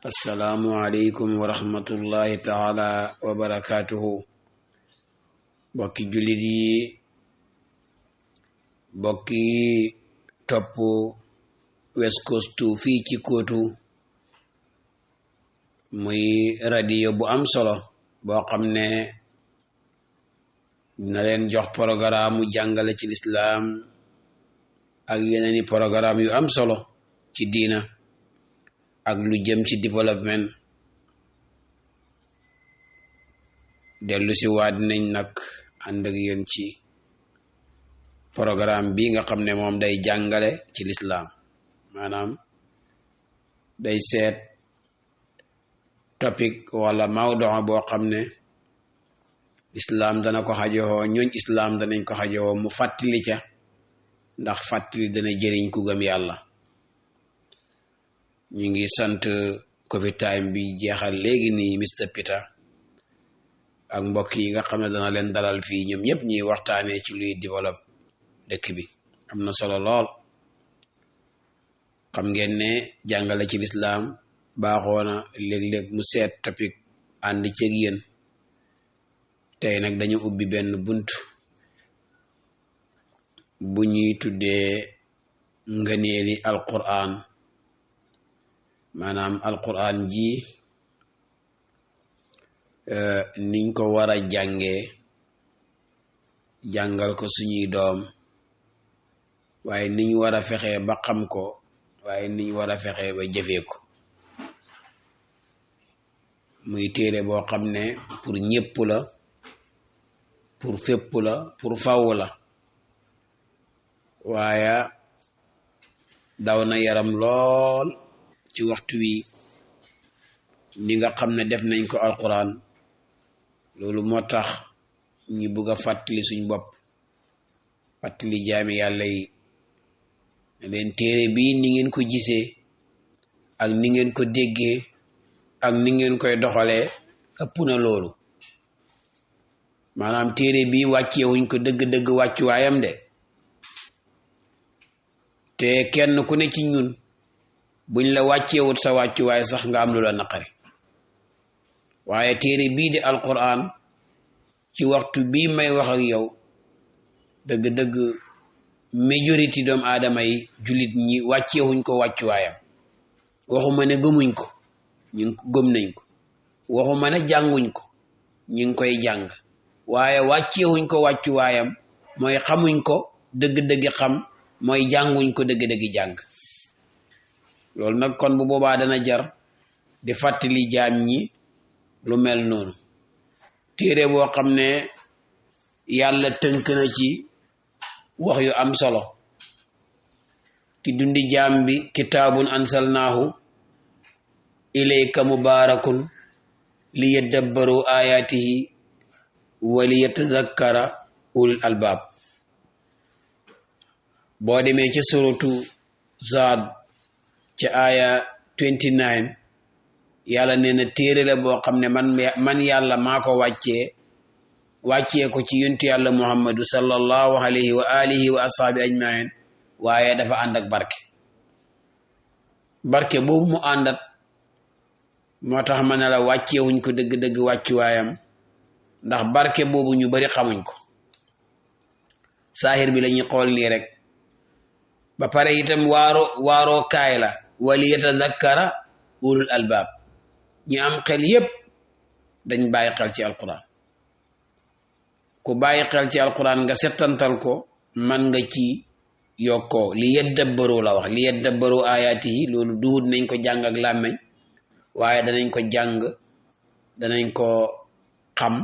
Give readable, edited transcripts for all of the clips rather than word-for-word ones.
assalaamu aleykum wa rahmatullahi taala wa barakatuhu. bokki jullit yi, bokki topp West Coast fii ci Kootu, muy radio bu am solo boo xam ne dina leen jox programme jàngale ci lislaam ak yeneeni programme yu am solo ci diina ak lu jëm ci développement. dellu si waat nañ nag ànd ak yéen ci programme bi nga xam ne moom day jàngale ci lislaam, maanaam day seet topic wala mawduu boo xam ne islaam dana ko xajowoo, ñooñ islaam danañ ko xajowoo, mu fàttali ca, ndax fàttali dana jëriñ ku gëm yàlla. ñu ngi sant Covid time bi jeexal léegi nii Mr Peter ak mbokk yi nga xam ne dana leen dalal fii, ñoom ñëpp ñuy waxtaanee ci luy développe dëkk bi. am na solo lool. xam ngeen ne jàngale ci lislaam baaxoona léeg-léeg mu seet topic ànd ceeg yéen. tey nag dañu ubbi benn bunt bu ñuy tuddee ngëneeli alquran, maanaam alquran ji niñ ko war a jàngal ko suñuy doom, waaye niñ war a fexee ba xam ko, waaye niñ war a fexee ba jëfee ko. muy téere boo xam ne pour ñépp la, pour fépp la, pour faw la, waaye daw na yaram lool ci waxtu wi ni nga xam ne def nañ ko alquran. loolu moo tax ñu bugg a fàttali suñ bopp, fàttali jaami yàlla yi ne leen téere bii ni ngeen ko gisee ak ni ngeen ko déggee ak ni ngeen koy doxalee ëpp na loolu. maanaam téere bii wàccewuñ ko dëgg-dëgg wàccuwaayam de, te kenn ku ne ci ñun buñ la wàccewut sa wàccuwaay sax nga am lu la naqari. waaye téere bii di alquran ci waxtu bii may wax ak yow, dëgg-dëgg majorité doomu aadama yi jullit ñi wàccewuñ ko wàccuwaayam. waxuma ne gëmuñ ko, gëm nañ ko. waxuma ne jànguñ ko, ñu ngi koy jàng, waaye wàccewuñ ko wàccuwaayam, mooy xamuñ ko dëgg-dëgg xam, mooy jànguñ ko dëgg-dëgg jàng. loolu nag kon bu boobaa dana jar di fàttali jaam ñi lu mel noonu. téere boo xam ne yàlla tënk na ci wax yu am solo ci dundi jaam bi. kitaabun ansalnaahu ilayka mubaarakun li yaddabbaru ayaatihi wa li yatadakkara ulul albaab. boo demee ci suratu Zaad ca aya 29, yàlla nee na téere la boo xam ne man yàlla maa ko wàccee ko ci yontu yàlla muhammadu sallallahu alayhi wa alihi wa ashaabi ajmain, waaye dafa ànd ak barke boobu mu àndat, moo tax ma ne la wàcceewuñ ko dëgg-dëgg wàccuwaayam, ndax barke boobu ñu bari xamuñ ko. saahir bi la ñuy xool nii rek. ba pare itam waaroo kaay la, wali yatadakkara ulul albaab. ñi am xel yépp dañ bàyyi xel ci alquran. ku bàyyi xel ci alquran nga settantal ko, man nga ci yokkoo. li yaddabbaru la wax, li yaddabbaru ayaatihi. loolu duut nañ ko jàng ak làmmeñ, waaye danañ ko jàng, danañ ko xam,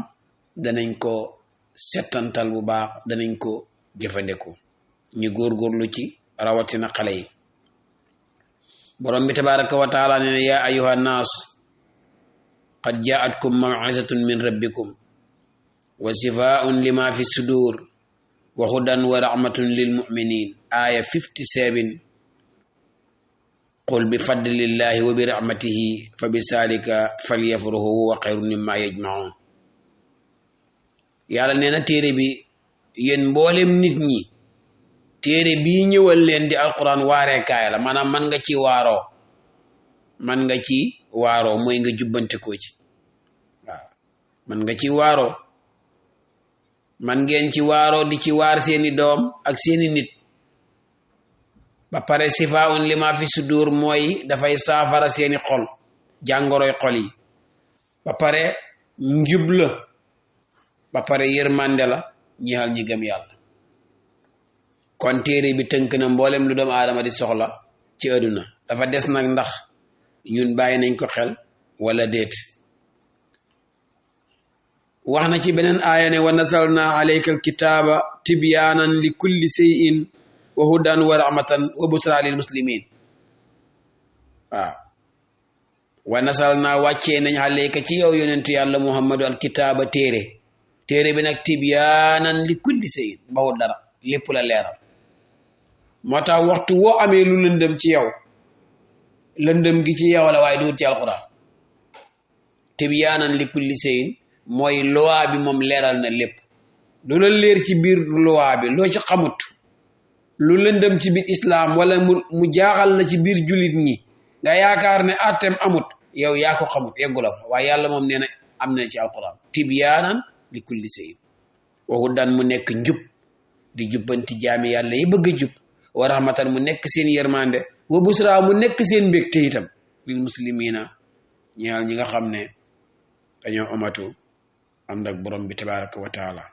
danañ ko settantal bu baax, danañ ko jëfandikoo. ñu góorgóorlu ci, rawatina xale yi. borom bi tabaraka wa taala nee na yaa ayyuha nnaas qad jaatkum maw'izatun min rabbikum wa shifaa'un lima fi sudur wa hudan wa rahmatun lil mu'minin. aya 57. qul bi fadlillahi wa bi rahmatihi fa bi zalika falyafrahu huwa xayrun mimma yajma'un. yàlla nee na téere bi, yéen mboolem nit ñi, téere bii ñëwal leen di alquran waaree kaay la. maanaam man nga ci waaroo, man nga ci waaroo mooy nga jubbante koo ci waaw man nga ci waaroo man ngeen ci waaroo di ci waar seeni doom ak seeni nit ba pare sifaa'un lima fi sudur mooy dafay saafara seeni xol jàngoroy xol yi ba pare njub la ba pare yërmande la ñeexal ñi gëm yàlla kon téere bi tënk na mboolem lu doomu aadama di soxla ci àdduna dafa des nag ndax ñun bàyyi nañ ko xel wala déet wax na ci beneen aaya ne wa nasalna alayka alkitaaba tibyaanan li kulli shay'in wa hudan wa rahmatan wa busra lil muslimin waaw wa nasalna wàccee nañ alayka ci yow yonentu yàlla muhammadu alkitaaba téere bi nag tibyaanan li kulli shay'in bawul dara lépp la leeral moo tax waxtu woo amee lu lëndëm ci yow lëndëm gi ci yow la waaye duut ci alquran tibyaanan li kulli shay'in mooy loi bi moom leeral na lépp lu la leer ci biir loi bi loo ci xamut lu lëndëm ci biir islam wala mu jaaxal la ci biir julit ñi nga yaakaar ne attem amut yow yaa ko xamut yeggula fa waaye yàlla moom nee na am na ci alquran tibyaanan li kulli shay'in wa hudan mu nekk njub di jubbanti jaami yàlla yi bëgg a jub wa rahmatan mu nekk seen yërmande wa busra mu nekk seen mbégte itam lil muslimina ñaal ñi nga xam ne dañoo amatu ànd ak borom bi tabaraka wa taala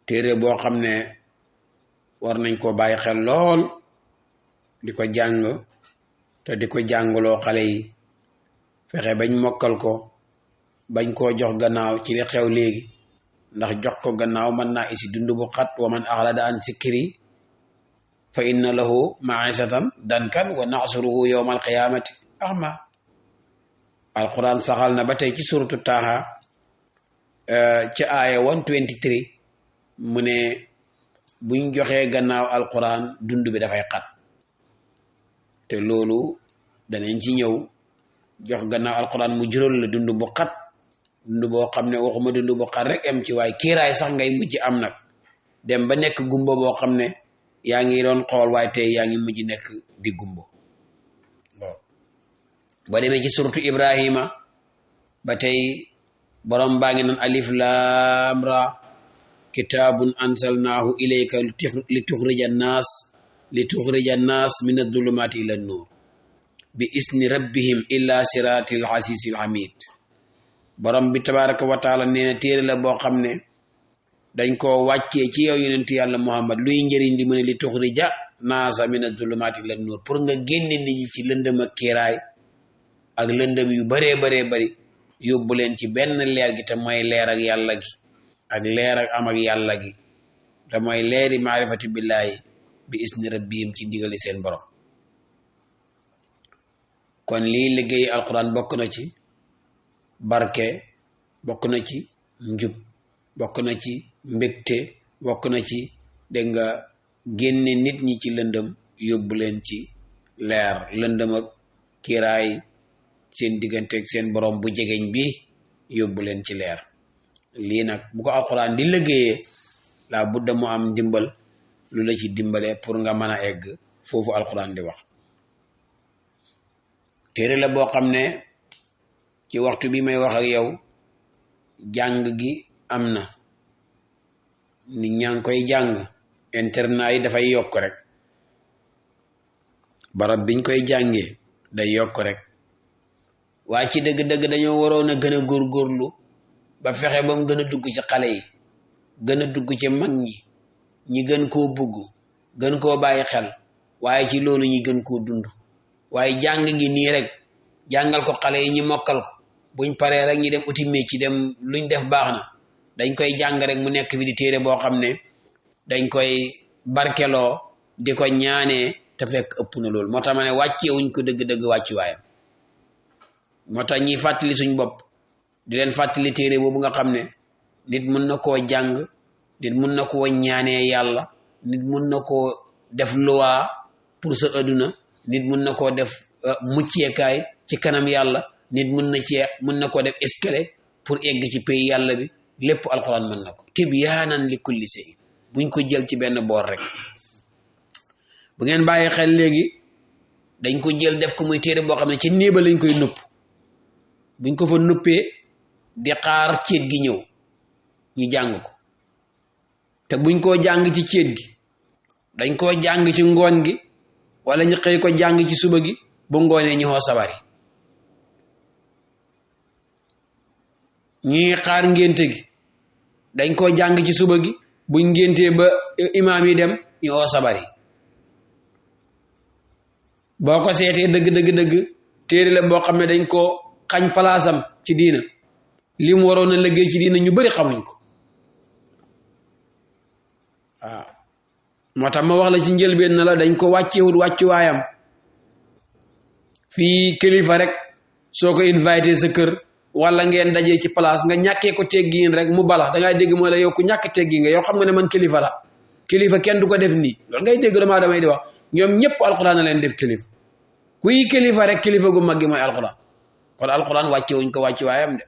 téere boo xam ne war nañ koo bàyyi xel lool di ko jàng te di ko jàngaloo xale yi fexe bañ mokkal ko bañ koo jox gannaaw ci li xew léegi ndax jox ko gannaaw mën naa isi dund bu xat wa man axrada an sikri fa inna lahu maisatan dankan wa naxsuruhu yawma alqiyamati ahma alquran saxal na ba tey ci suratu taaha ci aaya 123 mu ne buñ joxee gannaaw alquran dund bi dafay xat te loolu danañ ci ñëw jox gannaaw alquran mu jural la dund bu xat dund boo xam ne waxuma dund bu xat rek am ci waaye kiiraay sax ngay mujj am nag dem ba nekk gumba boo xam ne yaa ngi doon xool waaye tey yaa ngi mujj nekk di gumba ba demee ci suratu ibrahima ba tey borom baa ngi naan alif laam ra kitaabun ansalnaahu ilayka li tuxrija annaas min adulumaati ila nuur bi isni rabbihim illa siratil asiisil hamid borom bi tabaraka wa taala nee na téere la boo xam ne dañ koo wàccee ci yow yonent yàlla muhammad luy njëriñ li mu ne li tuxrija naasa min adulumaati ila nuur pour nga génne nit ñi ci lëndëm ak kiiraay ak lëndëm yu baree bari yóbbu leen ci benn leer gi te mooy leer ak yàlla gi ak leer ak am ak yàlla gi te mooy leeri maarifati billaahi bi isni rabbihim ci ndigali seen borom kon lii liggéey alquran bokk na ci barke bokk na ci njub bokk na ci mbégte bokk na ci dégg nga génne nit ñi ci lëndëm yóbbu leen ci leer lëndëm ak kiiraay seen digganteeg seen borom bu jegeñ bi yóbbu leen ci leer lii nag bu ko alquran di liggéeyee la budda mu am ndimbal lu la ci dimbale pour nga mën a egg foofu alquran di wax téere la boo xam ne ci waxtu bi may wax ak yow jàng gi am na nit ñaa ngi koy jàng internat yi dafay yokk rek barab biñ koy jàngee day yokk rek waaye ci dëgg-dëgg dañoo waroon a gën a góorgóorlu ba fexe ba mu gën a dugg ci xale yi gën a dugg ci mag ñi gën koo bugg gën koo bàyyi xel waaye ci loolu ñi gën koo dund waaye jàng gi nii rek jàngal ko xale yi ñi mokkal ko buñ paree rek ñi dem uti métier dem luñ def baax na dañ koy jàng rek mu nekk bi di téere boo xam ne dañ koy barkeloo di ko ñaanee te fekk ëpp na loolu moo tax ma ne wàccee wuñ ko dëgg-dëgg wàccu waayam moo tax ñiy fàttali suñ bopp di leen fàttali téere boobu nga xam ne nit mun na koo jàng nit mun na koo ñaanee yàlla nit mun na koo def loi pour sa adduna nit mun na koo def mucceekaay ci kanam yàlla nit mun na koo def escalier pour egg ci pays yàlla bi lépp alquran mën na ko tibyaanan li kulli shay buñ ko jël ci benn boor rek bu ngeen bàyyi xel léegi dañ ko jël def ko muy téere boo xam ne ci néeba lañ koy nëpp buñ ko fa nëppee di xaar céet gi ñëw ñu jàng ko te buñ koo jàng ci céet gi dañ koo jàng ci ngoon gi wala ñu xëy ko jàng ci suba gi bu ngoonee ñu xoo sabari ñuy xaar ngénte gi dañ koo jàng ci suba gi buñ ngéntee ba imaam yi dem ñu xoo sabari boo ko seetee dëgg téere la boo xam ne dañ koo xañ palaasam ci diina li mu waroon a liggéey ci diina ñu bari xamuñ ko waaw moo tax ma wax la ci njëlbeen na la dañ ko wàccewut wàccuwaayam fii kilifa rek soo ko invité sa kër wala ngeen dajee ci place nga ñàkkee ko teggiin rek mu bala da ngay dégg moo la yow ku ñàkk teggi nga yow xam nga ne man kilifa la kilifa kenn du ko def nii loolu ngay dégg damaa damay di wax ñoom ñëpp alxuraan na leen def kilifa kuy kilifa rek kilifa gu mag gi mooy alxuraan kon alxuraan wàccewuñ ko wàccuwaayam de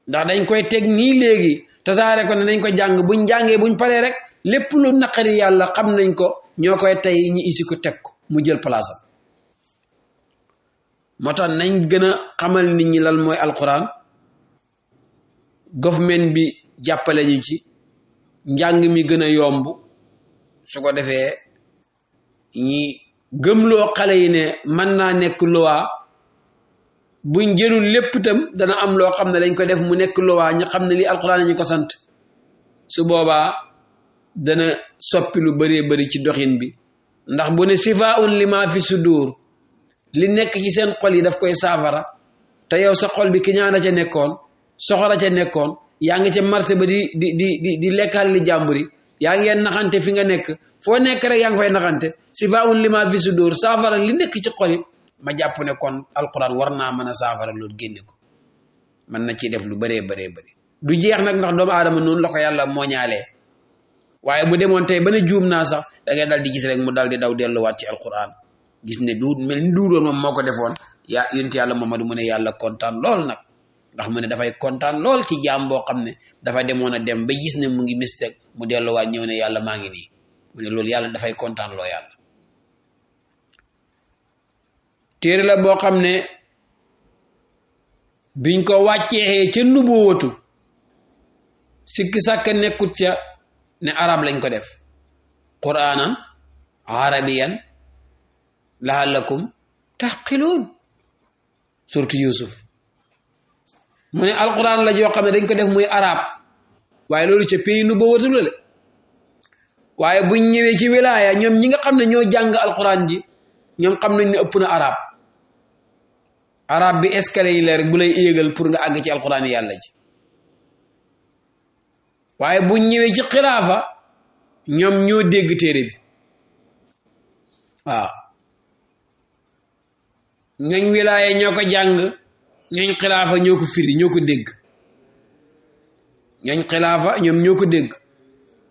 ndax dañ koy teg nii léegi tasaare ko ne nañ ko jàng buñ jàngee buñ paree rek lépp lu naqari yàlla xam nañ ko ñoo koy tey ñi isi ko teg ko mu jël place am moo tax nañ gën a xamal nit ñi lan mooy alquran government bi jàppale ñu ci njàng mi gën a yomb su ko defee ñi gëmloo xale yi ne mën naa nekk loi buñ jëlul lépp itam dana am loo xam ne dañ ko def mu nekk loi ñu xam ne lii alquran ñu ko sant su boobaa dana soppi lu bëree bëri ci doxin bi ndax bu ne sifaun lima fi sudur li nekk ci seen xol yi daf koy saafara te yow sa xol bi ki ñaan a ca nekkoon soxora ca nekkoon yaa ngi ca marché ba di lekkal li jàmbur yi yaa ngeen naxante fi nga nekk foo nekk rek yaa ngi fay naxante sifaun lima fi sudur saafara li nekk ci xol yi ma jàpp ne kon alquran war naa mën a saafara loolu génne ko mën na ciy def lu bëree bëree bëri du jeex nag ndax doomu aadama noonu la ko yàlla moo ñaalee waaye bu demoon tey ba ne juum naa sax da ngay dal di gis rek mu dal di daw delluwaat ci alquran gis ne du mel ni duudoon moom moo ko defoon yaa yonent yàlla Muhammadu mu ne yàlla kontaan lool nag ndax mu ne dafay kontaan lool ci jaam boo xam ne dafa demoon a dem ba gis ne mu ngi mistake mu delluwaat ñëw ne yàlla maa ngi nii mu ne loolu yàlla dafay kontaan loo yàlla téere la boo xam ne biñ ko wàccee ca nubuwatu sikki sàkk nekkut ca ne arab lañ ko def qur'anan arabiyan la'allakum taqiluun surtout Yusuf mu ne alquran la joo xam ne dañ ko def muy arab waaye loolu ca pays nubuwatu la le waaye buñ ñëwee ci wilaaya ñoom ñi nga xam ne ñoo jàng alquran ji ñoom xam nañ ne ëpp na arab bi escalier yi la rek bu lay yéegal pour nga àgg ci alquran yàlla ji waaye buñ ñëwee ci xilaafa ñoom ñoo dégg téere bi waaw ñooñ wilaaya ñoo ko jàng ñooñ xilaafa ñoo ko firi ñoo ko dégg ñooñ xilaafa ñoom ñoo ko dégg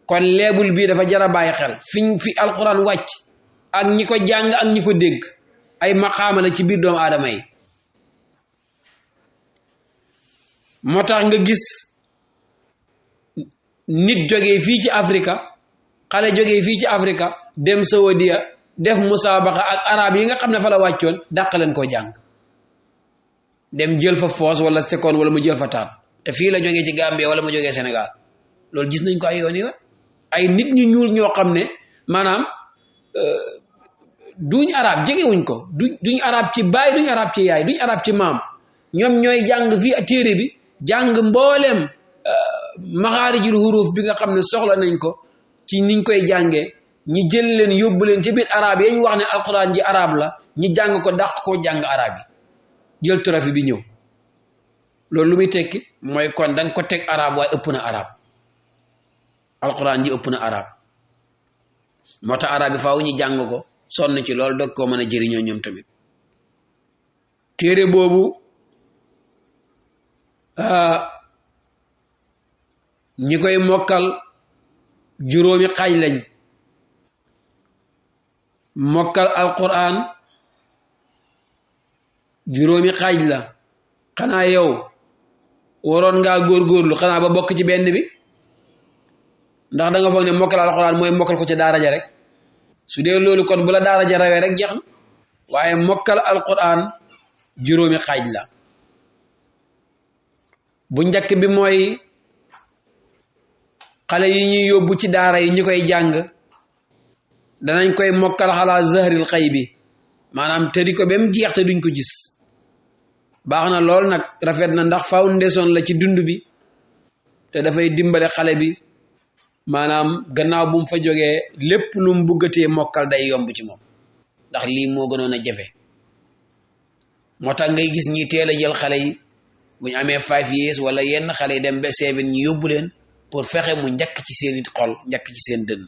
kon leebul bii dafa jar a bàyyi xel fi alquran wàcc ak ñi ko jàng ak ñi ko dégg ay maqaama la ci biir doomu aadama yi moo tax nga gis nit jógee fii ci Afrika xale jógee fii ci Afrika dem Saudiya def musaabaqa ak arab yi nga xam ne fa la wàccoon dàq leen koo jàng dem jël fa foos wala seconde wala mu jël fa taat te fii la jógee ci Gambie wala mu jógee Sénégal loolu gis nañ ko ay yoon yi ay nit ñu ñuul ñoo xam ne maanaam duñ arab jegewuñ ko duñ arab ci baay duñ arab ci yaay duñ arab ci maam ñoom ñooy jàng fii téere bi jàng mbooleem maxaarijul huruf bi nga xam ne soxla nañ ko ci niñ koy jàngee ñi jël leen yóbbu leen ci biir arab yi ñu wax ne alquran ji arab la ñi jàng ko dàq koo jàng arab yi jël trophée bi ñëw loolu lu muy tekki mooy kon danga ko teg arab waaye ëpp na arab alquran ji ëpp na arab moo tax arab yi faaw ñu jàng ko sonn ci loolu dog koo mën a jëriñoo ñoom tamit téere boobu ñi koy mokkal juróomi xaaj lañ mokkal alquran juróomi xaaj la xanaa yow waroon ngaa góorgóorlu xanaa ba bokk ci benn bi ndax da nga foog ne mokkal alquran mooy mokkal ko ci daara ja rek su dee loolu kon bu la daara ja rawee rek jeex na waaye mokkal alquran juróomi xaaj la bu njëkk bi mooy xale yi ñuy yóbbu ci daara yi ñi koy jàng danañ koy mokkal xalaa zahril xay bi maanaam tëri ko ba mu jeex te duñ ko gis baax na lool nag rafet na ndax foundation la ci dund bi te dafay dimbale xale bi maanaam gannaaw bu mu fa jógee lépp lu mu buggatee mokkal day yomb ci moom ndax lii moo gënoon a jafe moo tax ngay gis ñi teel a jël xale yi bu ñu amee 5 years wala yenn xale yi dem ba 7 ñi yóbbu leen pour fexe mu njëkk ci seeni xol njëkk ci seen dënn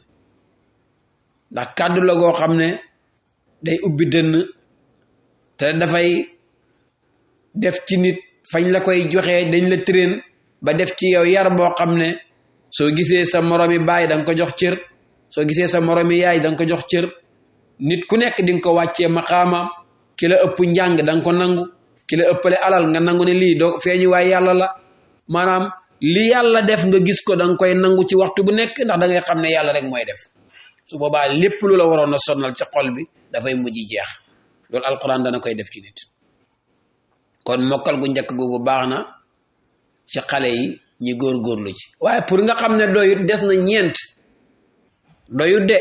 ndax kàddu la goo xam ne day ubbi dënn te dafay def ci nit fañ la koy joxee dañ la train ba def ci yow yar boo xam ne soo gisee sa moromi baay da nga ko jox cër soo gisee sa moromi yaay da nga ko jox cër nit ku nekk di nga ko wàccee maqaamaam ki la ëpp njàng da nga ko nangu ki la ëppale alal nga nangu ne lii doo feeñu waay yàlla la maanaam li yàlla def nga gis ko da nga koy nangu ci waxtu bu nekk ndax da ngay xam ne yàlla rek mooy def su boobaa lépp lu la waroon a sonnal ci xol bi dafay mujj jeex loolu alquran dana koy def ci nit kon mokkal gu njëkk googu baax na ci xale yi ñi góorgóorlu ci waaye pour nga xam ne doyut des na ñeent doyut de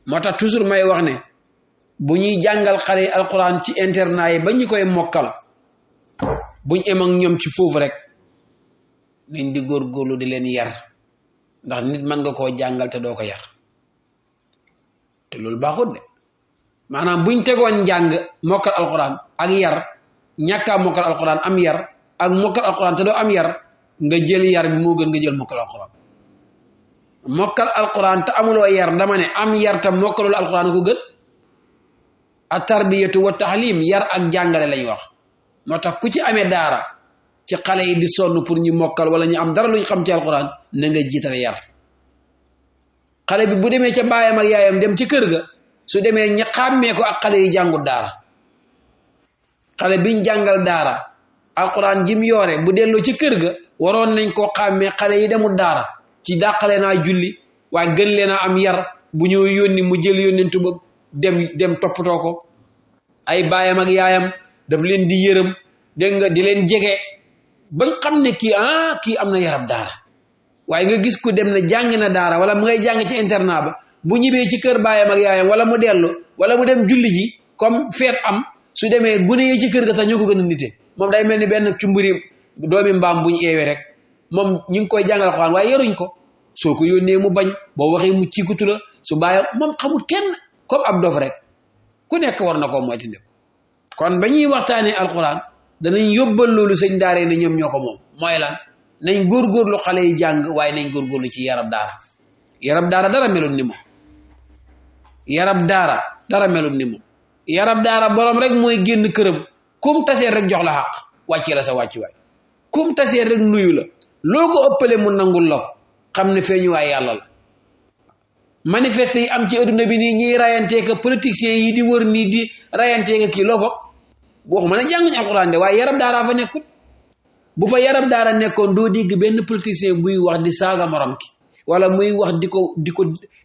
moo tax toujours may wax ne bu ñuy jàngal xale yi alquran ci internat yi ba ñu koy mokkal buñ em ak ñoom ci foofu rek nañ di góorgóorlu di leen yar ndax nit mën nga koo jàngal te doo ko yar te loolu baaxut de maanaam buñ tegoon njàng mokkal alquran ak yar ñàkkaa mokkal alquran am yar ak mokkal alquran te doo am yar nga jël yar bi moo gën nga jël mokkal alquran mokkal alquran te amuloo yar dama ne am yar te mokkalul alquran ko gën a tarbiyatu wa tahlim yar ak jàngale lañ wax moo tax ku ci amee daara ci xale yi di sonn pour ñu mokkal wala ñu am dara luñ xam ci alquran na nga jiital yar xale bi bu demee ca baayam ak yaayam dem ci kër ga su demee ña xàmmee ko ak xale yi jàngul daara xale biñ jàngal daara alquran jim yoore bu delloo ci kër ga waroon nañ koo xàmmee xale yi demul daara ci dàqale naa julli waaye gën leen a am yar bu ñëw yónni mu jël yónnentu ba dem toppatoo ko ay baayam ak yaayam daf leen di yërëm dégg nga di leen jege bañ xam ne kii am na yarab daara waaye nga gis ko dem na jàng na daara wala mu ngay jàng ci internat ba bu ñibbee ci kër baayam ak yaayam wala mu dellu wala mu dem julli ji comme feet am su demee gune yi ci kër ga sax ñoo ko gën a nite moom day mel ni benn cumburi doomi mbaam bu ñu eewee rek moom ñu ngi koy jàngal xawaan waaye yaruñ ko soo ko yónnee mu bañ boo waxee mu ciikutu la su bàyyi moom xamul kenn comme ab dof rek ku nekk war na koo moytandi kon ba ñuy waxtaanee alquran danañ yóbbal loolu sëñ daara ne ñoom ñoo ko moom mooy lan nañ góorgóorlu xale yi jàng waaye nañ góorgóorlu ci yarab daara dara melul ni moom yarab daara dara melul ni moom yarab daara borom rek mooy génn këram kum taseer rek jox la xaq wàccee la sa wàccuwaay kum taseer rek nuyu la loo ko ëppale mu nangul la ko xam ne feeñuwaay yàlla la manifeste yi am ci adduna bi nii ñiy rayanteeka politiciens yi di wër nii di rayanteeka kii loo foog waxuma ne jànguñ alxuraan de waaye yarab daaraa fa nekkul bu fa yarab daara nekkoon doo dégg benn politicien buy wax di saaga morom ki wala muy wax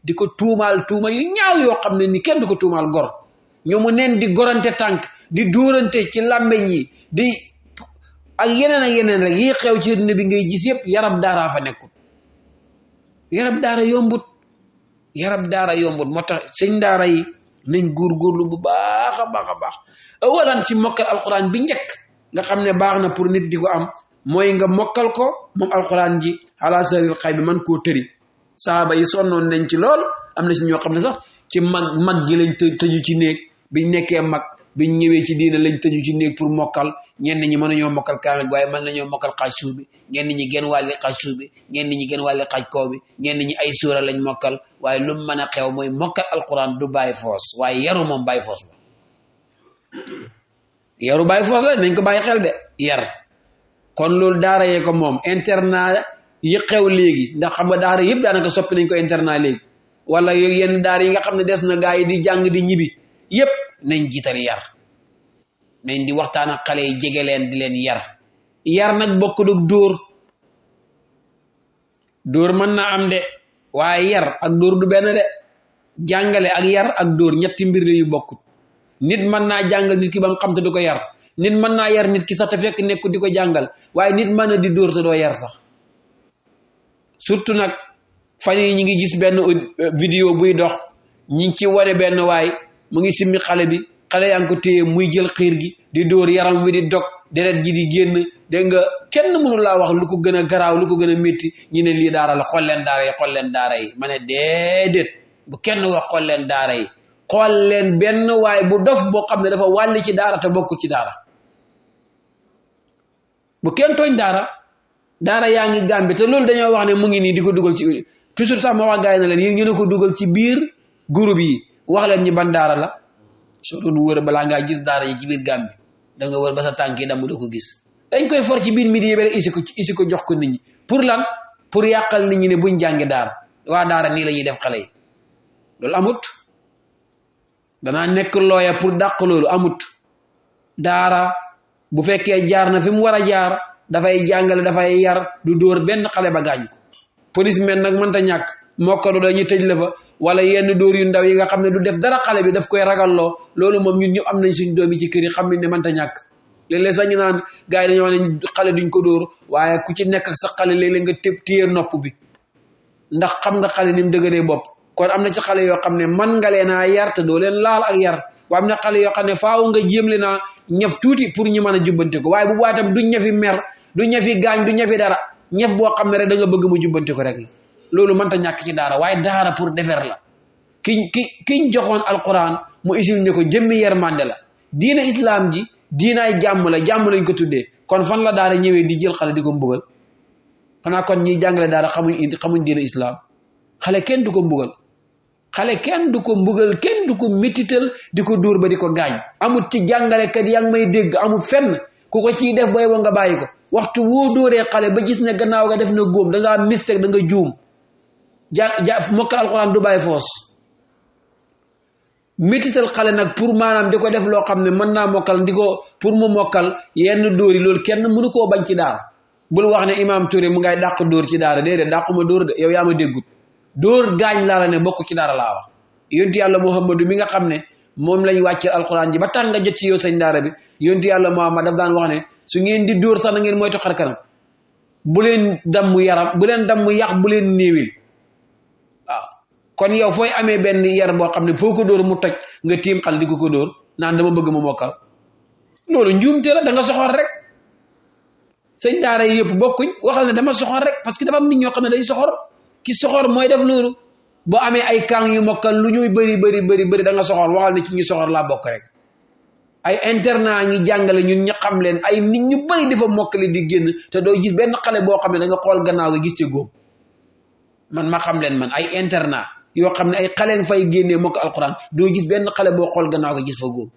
di ko tuumaal tuuma yu ñaaw yoo xam ne ni kenn du ko tuumaal gor ñoomu neen di gorante tànk di dóorante ci làmmeñ yi di ak yeneen rek yi xew ci adduna bi ngay gis yëpp yarab daaraa fa nekkul yarab daara yombut moo tax sëñ daara yi nañ góorgóorlu bu baax a baax awalan ci mokkal alquran bi njëkk nga xam ne baax na pour nit di ko am mooy nga mokkal ko moom alquran ji ala saril xay bi man koo tëri saaba yi sonnoon nañ ci lool am na si ñoo xam ne sax ci mag gi lañ tëju ci néeg biñ nekkee mag biñ ñëwee ci diina lañ tëju ci néeg pour mokkal ñenn ñi mënuñoo mokkal kaamil waaye mën nañoo mokkal xaaj suuf bi ñenn ñi gën wàlli xaaj suuf bi ñenn ñi gën wàlli xaaj kaw bi ñenn ñi ay suura lañ mokkal waaye lu mën a xew mooy mokkal alquran du bàyyi foos waaye yaru moom bàyyi foos la yaru bàyyi foos la nañ ko bàyyi xel de yar kon loolu daara yee ko moom internat yi xew léegi ndax xam nga daara yëpp daanaka soppi nañ ko internat léegi wala yenn daara yi nga xam ne des na gaa yi di jàng di ñibbi yëpp nañ jiital yar nañ di waxtaan ak xale yi jege leen di leen yar nag bokkul ak dóor mën na am de waaye yar ak dóor du benn de jàngale ak yar ak dóor ñetti mbir la yu bokkut nit mën naa jàngal nit ki ba mu xam te du ko yar nit mën naa yar nit ki sax te fekk nekku di ko jàngal waaye nit mën na di dóor te doo yar sax surtout nag fan yi ñi ngi gis benn vidéo buy dox ñi ngi ci wane benn waay mu ngi simmi xale bi xale yaa ngi ko téye muy jël xiir gi di dóor yaram wi di dog deret ji di génn dégg nga kenn mënu laa wax lu ko gën a garaaw lu ko gën a métti ñu ne lii daara la xool leen daara yi ma ne déedéet bu kenn wax xool leen daara yi xool leen benn waay bu dof boo xam ne dafa wàlli ci daara te bokk ci daara bu kenn tooñ daara yaa ngi Gàmbi te loolu dañoo wax ne mu ngi nii di ko dugal ci toujours sax ma wax gaay na leen yéen ngeen ko dugal ci biir groupe yi wax leen ñi ban daara la soo doon wër balaa ngaa gis daara yi ci biir Gàmbi da nga wër ba sa tànk yi damm doo ko gis dañ koy for ci biir midi bi rek isi ko jox ko nit ñi pour lan pour yàqal nit ñi ne buñ jàngi daara waa daara nii la ñuy def xale yi loolu amut danaa nekk looya pour dàq loolu amut daara bu fekkee jaar na fi mu war a jaar dafay jàngale dafay yar du dóor benn xale ba gaañ ko police men nag mënta ñàkk mokkadu dañuy tëj la fa wala yenn dóor yu ndaw yi nga xam ne du def dara xale bi daf koy ragalloo loolu moom ñun ñëpp am nañ suñ doom yi ci kër yi xam nañ ne mënta ñàkk léeg-léeg sax ñu naan gars yi dañoo ne xale duñ ko dóor waaye ku ci nekk ak sa xale léeg-léeg nga téye nopp bi ndax xam nga xale ni mu dëgëree bopp kon am na ci xale yoo xam ne man nga leen a yar te doo leen laal ak yar waaye am na xale yoo xam ne faaw nga jéem leen a ñaf tuuti pour ñu mën a jubbante ko waaye bu boobaa tam du ñafi mer du ñafi gaañ du ñafi dara ñaf boo xam ne rek da nga bëgg mu jubbante ko rek la loolu mënta ñàkk ci daara waaye daara pour defar la kiñ joxoon alquran mu isil ñu ko jëmmi yermande la diina islam ji diinaay jàmm lañ ko tuddee kon fan la daara ñëwee di jël xale di ko mbugal xanaa kon ñiy jàngale daara xamuñ diina islam xale kenn du ko mbugal kenn du ko métital di ko dóor ba di ko gaañ amut ci jàngalekat yaa ngi may dégg amut fenn ku ko ciy def booy wo nga bàyyi ko waxtu woo dóoree xale ba gis ne gannaaw ga def na góom da ngaa mistake da nga juum mokkal alquran du bàyyi foos métital xale nag pour maanaam di ko def loo xam ne mën naa mokkal di ko pour mu mokkal yenn dóor yi loolu kenn mënu koo bañ ci daara bul wax ne imam Touré mu ngay dàq dóor ci daara déedéet dàquma dóor de yow yaa ma déggut dóor gaañ laa la ne bokk ci daara laa wax yonti yàlla Muhammadu mi nga xam ne moom lañ wàcce alquran ji ba tax nga jot ci yow sañ daara bi yonti yàlla Muhammad daf daan wax ne su ngeen di dóor sax na ngeen moytu xar kanam bu leen damm yaram bu leen damm yàq bu leen néewil waaw kon yow fooy amee benn yar boo xam ne foo ko dóor mu toj nga tiim xal di ko dóor naan dama bëgg mu mokkal loolu njuumte la da nga soxor rek sëñ daara yi yëpp bokkuñ waxal ne dama soxor rek parce que dafa am nit ñoo xam ne day soxor ki soxor mooy def loolu boo amee ay kàng yu mokkal lu ñuy bëri da nga soxor waxal ne ci ñu soxor laa bokk rek ay internat ngi jàngale ñun ñu xam leen ay nit ñu bëri dafa mokkali di génn te doo gis benn xale boo xam ne da nga xool gannaaw nga gis ci góom man ma xam leen man ay internat yoo xam ne ay xale nga fay génnee mokk alquran doo gis benn xale boo xool gannaaw nga gis fa góom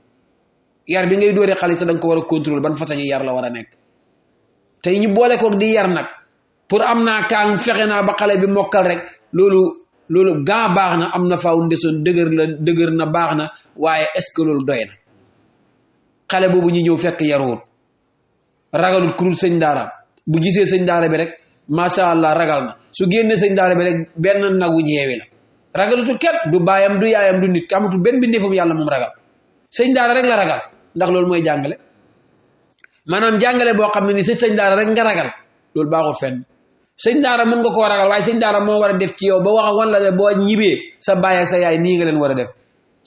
yar bi ngay dóoree xale sax da nga ko war a contrôler ban façon yar la war a nekk tey ñu boole koog di yar nag pour am naa kaan fexe naa ba xale bi mokkal rek loolu gaa baax na am na foundation dëgër na baax na waaye est-ce que loolu doy na xale boobu ñu ñëw fekk yaruwut ragalul kurul sëñ daara bu gisee sëñ daara bi rek macha allah ragal na su génnee sëñ daara bi rek benn nagu ñeewi la ragalutul kenn du baayam du yaayam du nit amatul benn bindeefam yàlla moom ragal sëñ daara rek la ragal ndax loolu mooy jàngale maanaam jàngale boo xam ne ni sëñ daara rek nga ragal loolu baaxul fenn sëñ daara mën nga koo ragal waaye sëñ daara moo war a def ci yow ba wax wan la ne boo ñibee sa baay ak sa yaay nii nga leen war a def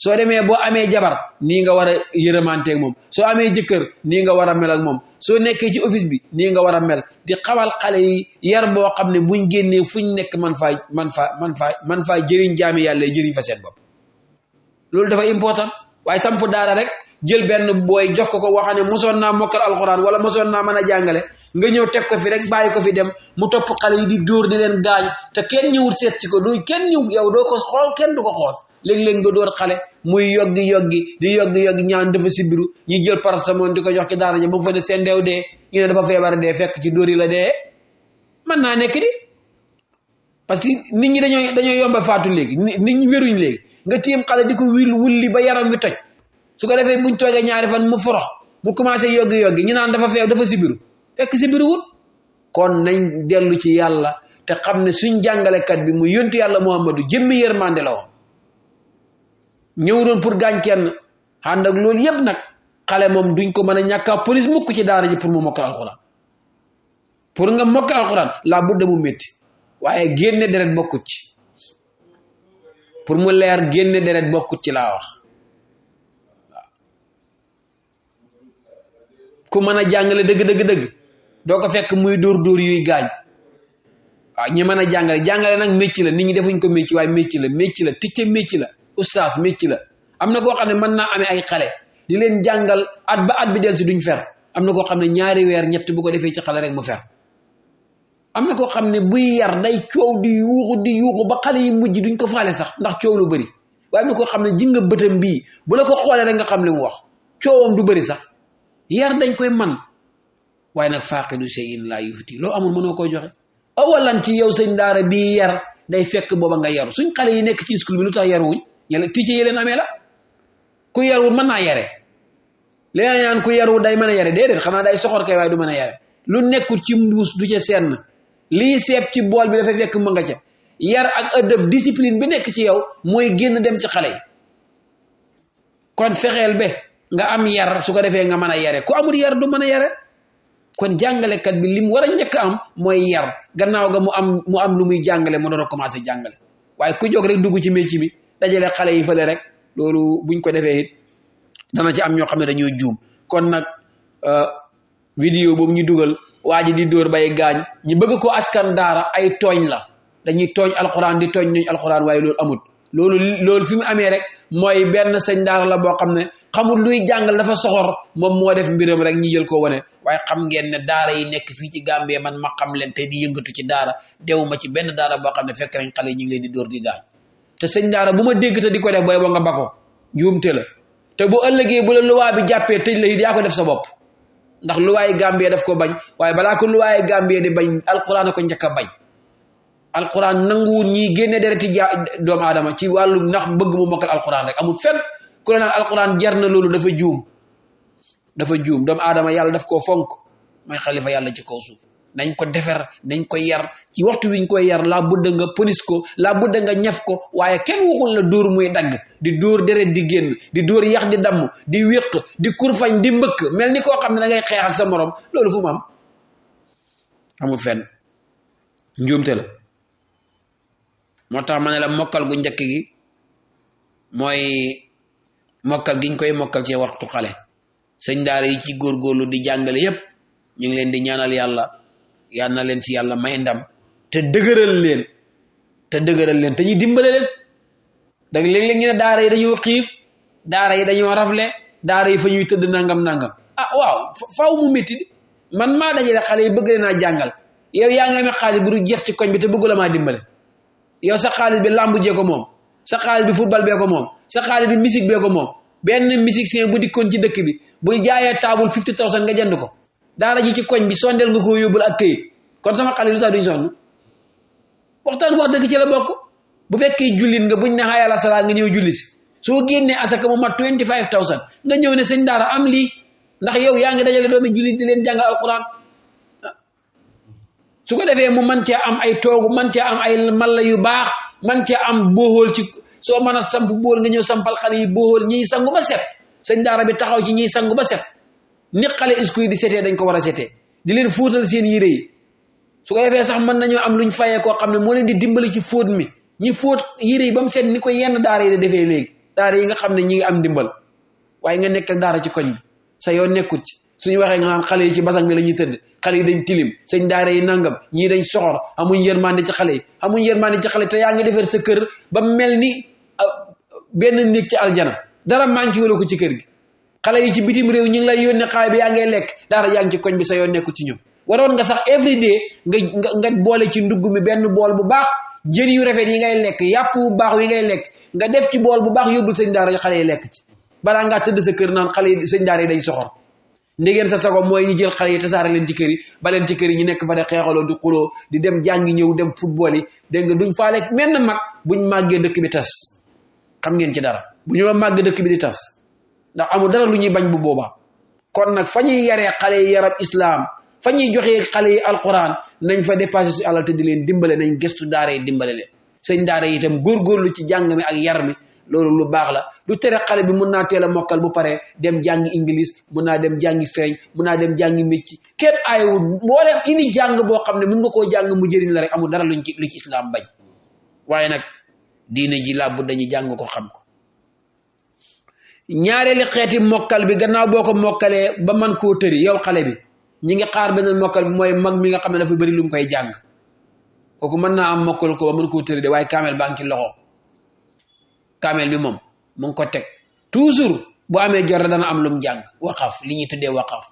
soo demee boo amee jabar nii nga war a yërëmanteeg moom soo amee jëkkër nii nga war a mel ak moom soo nekkee ci office bi nii nga war a mel di xamal xale yi yar boo xam ne buñ génnee fuñ nekk man faa jëriñ jaami yàlla jëriñ fa seen bopp loolu dafa important waaye samp daara rek jël benn booy jox ko waxa ne mosoon naa mokkal alxuraan wala mosoon naa mën a jàngale nga ñëw teg ko fi rek bàyyi ko fi dem mu topp xale yi di dóor di leen gaañ te kenn ñëwul seet ci ko du kenn ñëw yow doo ko xool kenn du ko xool léeg-léeg nga dóor xale muy yoggi ñaan dafa sibiru ñi jël paracetamol di ko jox ci daara ja ba mu fa ne seen ndeew dee ñu ne dafa feebar dee fekk ci dóor yi la dee mën naa nekk di parce que nit ñi dañoo yomba faatu léegi nit ñi wéruñ léegi nga tiim xale di ko wulli ba yaram wi toj su ko defee buñ toogee ñaari fan mu forox mu commencé yoggi ñu naan dafa sibiru fekk sibiru wut kon nañ dellu ci yàlla te xam ne suñ jàngalekat bi mu yontu yàlla Muhammadu jëmmi yërmande la woon ñëw doon pour gaañ kenn ànd ak loolu yëpp nag xale moom duñ ko mën a ñàkkaa police mukk ci daara ji pour mu mokkal alquran pour nga mokkal alquran laa budda mu métti waaye génne deret bokkut ci pour mu leer génne deret bokkut ci laa wax waaw ku mën a jàngale dëgg doo ko fekk muy dóor yuy gaañ waaw ñi mën a jàngale nag métier la nit ñi defuñ ko métier waaye métier la ticce métier la oustaz métier la am na koo xam ne mën naa amee ay xale di leen jàngal at ba at bi del si duñ fer am na koo xam ne 2 weer 3 bu ko defee ci xale rek mu fer am na koo xam ne buy yar day coow di yuuxu ba xale yi mujj duñ ko faale sax ndax coow lu bëri waaye am na koo xam ne ji nga bëtam bii bu la ko xoolee rek nga xam li mu wax coowam du bëri sax yar dañ koy man waaye nag faaqidu shay'in laa yuhti loo amul mënoo koo joxe awalan ci yow sëñ daara bii yar day fekk booba nga yaru suñ xale yi nekk ci school bi lu tax yaruwuñ ñela ticce yi leen amee la ku yarul mën naa yare léeg ñaan ku yarul day mën a yare déedéet xanaa day soxor kay waaye du mën a yare lu nekkul ci mbuus du ca senn lii seeb ci bool bi dafay fekk mu nga ca yar ak ëddëb discipline bi nekk ci yow mooy génn dem ci xale yi kon fexeel be nga am yar su ko defee nga mën a yare ku amul yar du mën a yare kon jàngalekat bi lim war a njëkk am mooy yar gannaaw ga mu am lu muy jàngale mu door a commencé jàngale waaye ku jóg rek dugg ci métier bi dajale xale yi fële rek loolu buñ ko defee it dana ci am ñoo xam ne dañoo juum kon nag vidéo boobu ñu dugal waa ji di dóor bay gaañ ñi bëgg ko askan daara ay tooñ la dañuy tooñ alxuraan di tooñ ñuñ alxuraan waaye loolu amut loolu fi mu amee rek mooy benn sëñ daara la boo xam ne xamul luy jàngal dafa soxor moom moo def mbiram rek ñi jël ko wane waaye xam ngeen ne daara yi nekk fii ci Gambie man ma xam leen te di yëngatu ci daara dew ma ci benn daara boo xam ne fekk nañ xale yi ñu ngi leen di dóor di gaañ te sëñ daara bu ma dégg te di ko def booy ba nga bako njuumte la te bu ëllëgee bu la luwaa bi jàppee tëj la it yaa ko def sa bopp ndax luwaayi Gambie daf ko bañ waaye balaa ko luwaayi Gambie di bañ alquran a ko njëkk a bañ alquran nanguwul ñiy génne dereti doomu aadama ci wàllu ndax bëgg mu mokkal alquran rek amul fenn ku la naan alquran jar na loolu dafa juum doomu aadama yàlla daf koo fonk mooy xalifa yàlla ci kaw suuf nañ ko defer nañ ko yar ci waxtu wiñ koy yar laa budda nga pënis ko laa budda nga ñaf ko waaye kenn waxul la dóor muy dagg di dóor deret di génn di dóor yax di damm di wéq di kurfañ di mbëkk mel ni koo xam ne da ngay xeex ak sa morom loolu fu mu am amul fenn njuumte la moo tax ma ne la mokkal gu njëkk gi mooy mokkal giñ koy mokkal ci waxtu xale sëñ daara yi ci góorgóorlu di jàngale yépp ñu ngi leen di ñaanal yal na leen ci yàlla may ndam te dëgëral leen te ñu dimbale leen dag léeg-léeg ñu ne daara yi dañoo xiif daara yi dañoo rafle daara yi fa ñuy tëdd nangam waaw faaw mu métti di man maa dajale xale yi bëgg leen a jàngal yow yaa ngi amee xaalis bu du jeex ci koñ bi te bëggu la maa dimbale yow sa xaalis bi làmb jee ko moom sa xaalis bi football bee ko moom sa xaalis bi musique bee ko moom benn musicien bu dikkoon ci dëkk bi buy jaayee taabul 50,000 nga jënd ko daara ji ci koñ bi sondeel nga ko yóbbul ak këyit kon sama xale lu tax duñ sonn waxtaan wax dëgg ci la bokk bu fekkee jullit nga buñ ne xaayala salaat nga ñëw julli si soo génnee asaka mu mat 25,000 nga ñëw ne sëñ daara am lii ndax yow yaa ngi dajale doomi jullit di leen jàngal alquran su ko defee mu man cee am ay toogu man cee am ay malla yu baax man cee am booxool ci soo mën a samp bool nga ñëw sampal xale yi booxool ñiy sangu ba set sëñ daara bi taxaw ci ñiy sangu ba set ni xale iskuy di setee dañ ko war a setee di leen fóotal seen yére yi su ko defee sax mën nañoo am luñ fayee koo xam ne moo leen di dimbali ci fóot mi ñi fóot yére yi ba mu set ni ko yenn daara yi di defee léegi daara yi nga xam ne ñi ngi am dimbal waaye nga nekk ak daara ci koñ bi sa yoon nekkut ci suñu waxee nga naan xale yi ci basang bi la ñuy tëdd xale yi dañ tilim sëñ daara yi nangam ñii dañ soxor amuñ yërmande ci xale yi amuñ yërmande ci xale te yaa ngi defar sa kër ba mel ni benn néeg ci aljana dara manqué wala ko ci kër gi xale yi ci bitim réew ñu ngi lay yónnee xaay bi yaa ngay lekk daara yaa ngi ci koñ bi sa yoon nekkut ci ñoom waroon nga sax every day nga boole ci ndugg mi benn bool bu baax jën yu rafet yi ngay lekk yàpp bu baax wi ngay lekk nga def ci bool bu baax yóbbul sëñ daara xale yi lekk ci balaa ngaa tëdd sa kër naan xale yi sëñ daara yi dañ soxor ndegeen sa sago mooy ñu jël xale yi tasaare leen ci kër yi ba leen ci kër yi ñu nekk fa de xeexaloo di xuloo di dem jàngi ñëw dem football yi dégg nga duñ faale menn mag buñ màggee dëkk bi tas xam ngeen ci dara bu ñu màgg dëkk bi di tas ndax amul dara lu ñuy bañ bu boobaa kon nag fa ñuy yaree xale yi yarab islam fa ñuy joxee xale yi alquran nañ fa dépassé su alal te di leen dimbale nañ gëstu daara yi dimbale leen sëñ daara yi itam góorgóorlu ci jàng mi ak yar mi loolu lu baax la du tere xale bi mun naa teel a mokkal bu paree dem jàngi English mun naa dem jàngi feeñ mun naa dem jàngi métier kenn aayewul mbooleem ini jàng boo xam ne mun nga koo jàng mu jëriñ la rek amul dara lu ci islam bañ waaye nag diine ji làbbu dañu jàng ko xam ko ñaareeli xeeti mokkal bi gannaaw boo ko mokkalee ba man koo tëri yow xale bi ñi ngi xaar beneen mokkal bi mooy mag mi nga xam ne dafa bëri lu mu koy jàng kooku mën naa am mokkal ko ba mën koo tëri de waaye kaamel baa ngi ci loxo kaamel bi moom mu ngi ko teg toujours bu amee jot dana am lu mu jàng waqaf li ñuy tuddee waqaf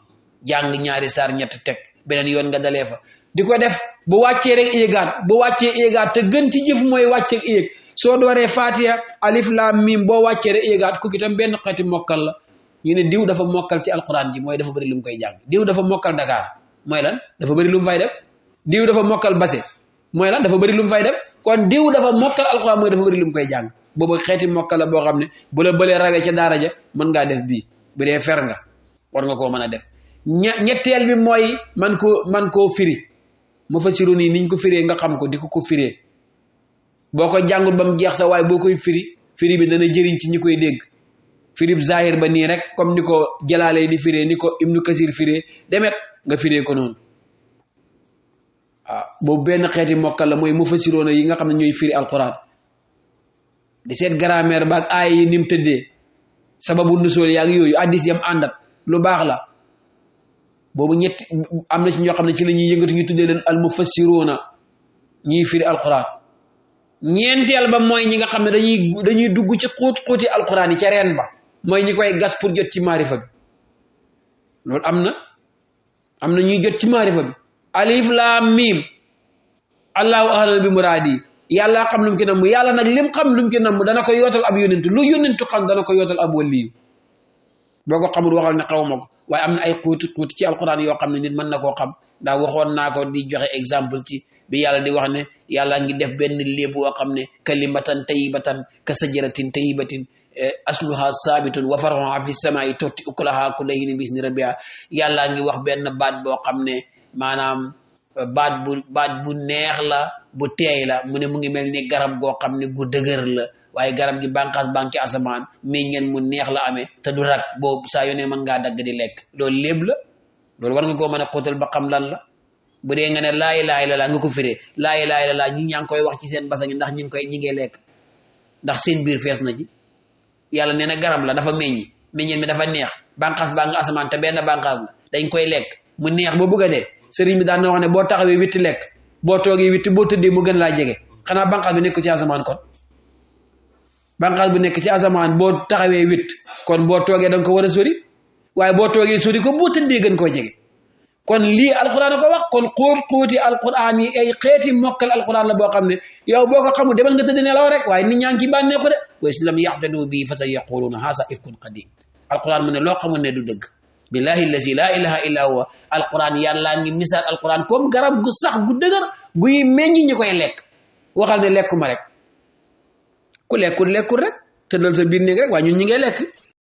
jàng ñaari saar ñett teg beneen yoon nga dalee fa di ko def bu wàccee rek éegaat te gën ci jëf mooy wàcce ak éeg soo dooree fatiha alif lam mim boo wàccee rek éegaat ku itam benn xeeti mokkal la ñu ne diw dafa mokkal ci alquran ji mooy dafa bëri lu mu koy jàng diw dafa mokkal Dakar mooy lan dafa bëri lu mu fay def diw dafa mokkal Basse mooy lan dafa bëri lu mu fay def kon diw dafa mokkal alquran mooy dafa bëri lu mu koy jàng boobu xeeti mokkal la boo xam ne bu la bëlee rawee ca daara ja mën ngaa def bii bu dee fer nga war nga koo mën a def ñetteel bi mooy man koo firi ma fa siru nii niñ ko firee nga xam ko di ko firee boo ko jàngul ba mu jeex sa waaye boo koy firi bi dana jëriñ ci ñi koy dégg firib zahir ba nii rek comme ni ko jalaale di firee ni ko ibnu kasir firee demet nga firee ko noonu waaw boobu benn xeeti mokkal la mooy mu fa siroona yi nga xam ne ñooy firi alquran di seet grammaire ba ak aay yi ni mu tëddee sababu nusool yaa ngi yooyu addis yam àndat lu baax la boobu ñetti am na ci ñoo xam ne ci la ñuy yëngatu ñu tuddee leen al mufassiruuna ñiy firi alquran ñeenteel ba mooy ñi nga xam ne dañuy dugg ci xuuti alquran yi ca reen ba mooy ñi koy gas pour jot ci maarifa bi loolu am na ñuy jot ci maarifa bi alif laam miim allahu a'lam bi muraadi yàlla xam lu mu ci namm yàlla nag lim xam lu mu ci namm dana ko yootal ab yónentu lu yónentu xam dana ko yootal ab waliyu boo ko xamul waxal ne xaw ma ko waaye am na ay xuuti ci alquran yoo xam ne nit mën na koo xam ndax waxoon naa ko di joxe exemple ci bi yàlla di wax ne yàlla ngi def benn léeb boo xam ne kalimatan tayyibatan ka sajaratin tayyibatin asluha saabitun wa far'uha fi samaa'i tu'ti ukulaha kulla hiinin bi izni rabbiha yàlla ngi wax benn baat boo xam ne maanaam baat bu neex la bu teey la mu ne mu ngi mel ni garab goo xam ne gu dëgër la waaye garab gi bànqaas banque asamaan meññeen mu neex la amee te du rat boobu saa yonee mën ngaa dagg di lekk loolu léeb la loolu war nga koo mën a xóotal ba xam lan la bu dee nga ne laa ilaaha illallaah nga ko firee laa ilaaha illallaah ñi ñaa ngi koy wax ci seen basan ndax ñi ngi lekk ndax seen biir fees na ci yàlla nee na garab la dafa meññeen mi dafa neex bànqaas banque asamaan te benn bànqaas la dañ koy lekk mu neex ba bëgg a dee sëriñ bi daan na wax ne boo taxawee witti lekk boo toogee witti boo tëddee mu gën laa jege xanaa bànqaas bi nekk ci asamaan kon bànqaas bu nekk ci asamaan boo taxawee witt kon boo toogee da nga ko war a sori waaye boo toogee sori ko boo tëddee gën koo jege kon lii alquran a ko wax kon xóoti alquran yi ay xeeti mokkal alquran la boo xam ne yow boo ko xamul demal nga tëdd nelaw rek waaye nit ñaa ngi ciy bànneeku de wa islam yaxtadu bii fa sa yaquluuna haasa ifkun qadim alquran mu ne loo xamul ne du dëgg billahi allazi la ilaha illa huwa alquran yàllaa ngi misaal alquran comme garab gu sax gu dëgër guy meññi ñu koy lekk waxal ne lekkuma rek ku lekkul rek tëddal sa biir néeg rek waaye ñun ñi ngay lekk